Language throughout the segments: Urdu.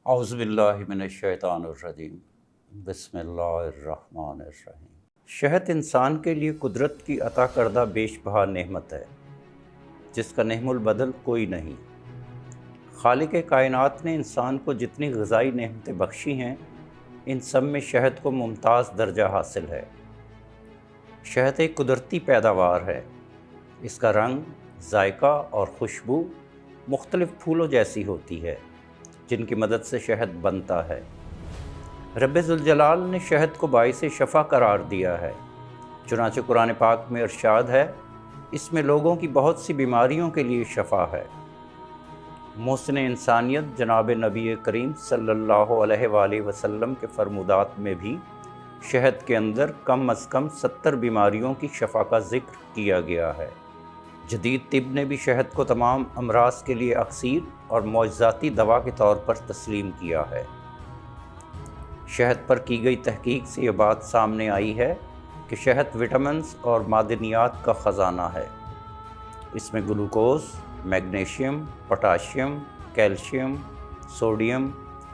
اعوذ باللہ من الشیطان الرجیم بسم اللہ الرحمن الرحیم۔ شہد انسان کے لیے قدرت کی عطا کردہ بیش بہا نعمت ہے جس کا نعم البدل کوئی نہیں۔ خالق کائنات نے انسان کو جتنی غذائی نعمتیں بخشی ہیں ان سب میں شہد کو ممتاز درجہ حاصل ہے۔ شہد ایک قدرتی پیداوار ہے۔ اس کا رنگ، ذائقہ اور خوشبو مختلف پھولوں جیسی ہوتی ہے جن کی مدد سے شہد بنتا ہے۔ رب ذوالجلال نے شہد کو باعث شفا قرار دیا ہے، چنانچہ قرآن پاک میں ارشاد ہے، اس میں لوگوں کی بہت سی بیماریوں کے لیے شفا ہے۔ محسن انسانیت جناب نبی کریم صلی اللہ علیہ وآلہ وسلم کے فرمودات میں بھی شہد کے اندر کم از کم 70 بیماریوں کی شفا کا ذکر کیا گیا ہے۔ جدید طب نے بھی شہد کو تمام امراض کے لیے اکسیر اور معجزاتی دوا کے طور پر تسلیم کیا ہے۔ شہد پر کی گئی تحقیق سے یہ بات سامنے آئی ہے کہ شہد وٹامنز اور معدنیات کا خزانہ ہے۔ اس میں glucose, magnesium, potassium, calcium, sodium,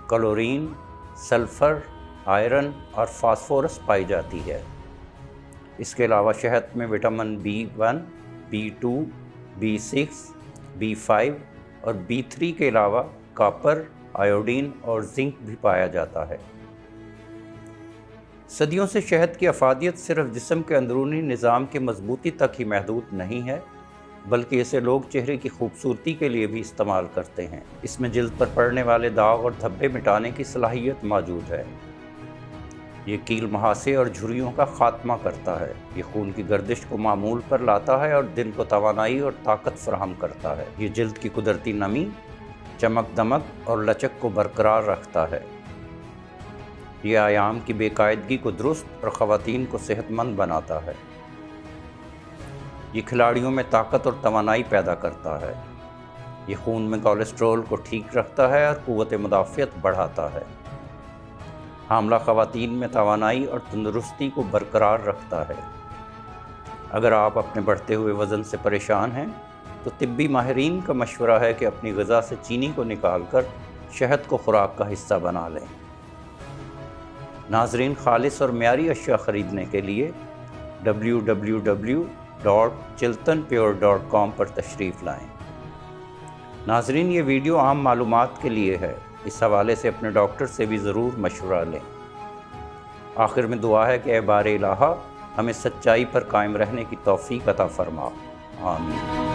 chlorine, sulphur, iron اور فاسفورس پائی جاتی ہے۔ اس کے علاوہ شہد میں vitamin B1، B2، B6، B5 اور B3 کے علاوہ کاپر، آیوڈین اور زنک بھی پایا جاتا ہے۔ صدیوں سے شہد کی افادیت صرف جسم کے اندرونی نظام کی مضبوطی تک ہی محدود نہیں ہے، بلکہ اسے لوگ چہرے کی خوبصورتی کے لیے بھی استعمال کرتے ہیں۔ اس میں جلد پر پڑنے والے داغ اور دھبے مٹانے کی صلاحیت موجود ہے۔ یہ کیل مہاسے اور جھریوں کا خاتمہ کرتا ہے۔ یہ خون کی گردش کو معمول پر لاتا ہے اور دل کو توانائی اور طاقت فراہم کرتا ہے۔ یہ جلد کی قدرتی نمی، چمک دمک اور لچک کو برقرار رکھتا ہے۔ یہ آیام کی بے قاعدگی کو درست اور خواتین کو صحت مند بناتا ہے۔ یہ کھلاڑیوں میں طاقت اور توانائی پیدا کرتا ہے۔ یہ خون میں کولیسٹرول کو ٹھیک رکھتا ہے اور قوت مدافعت بڑھاتا ہے۔ حاملہ خواتین میں توانائی اور تندرستی کو برقرار رکھتا ہے۔ اگر آپ اپنے بڑھتے ہوئے وزن سے پریشان ہیں تو طبی ماہرین کا مشورہ ہے کہ اپنی غذا سے چینی کو نکال کر شہد کو خوراک کا حصہ بنا لیں۔ ناظرین، خالص اور معیاری اشیاء خریدنے کے لیے www.chiltanpure.com پر تشریف لائیں۔ ناظرین، یہ ویڈیو عام معلومات کے لیے ہے، اس حوالے سے اپنے ڈاکٹر سے بھی ضرور مشورہ لیں۔ آخر میں دعا ہے کہ اے بار الہ ہمیں سچائی پر قائم رہنے کی توفیق عطا فرما۔ آمین۔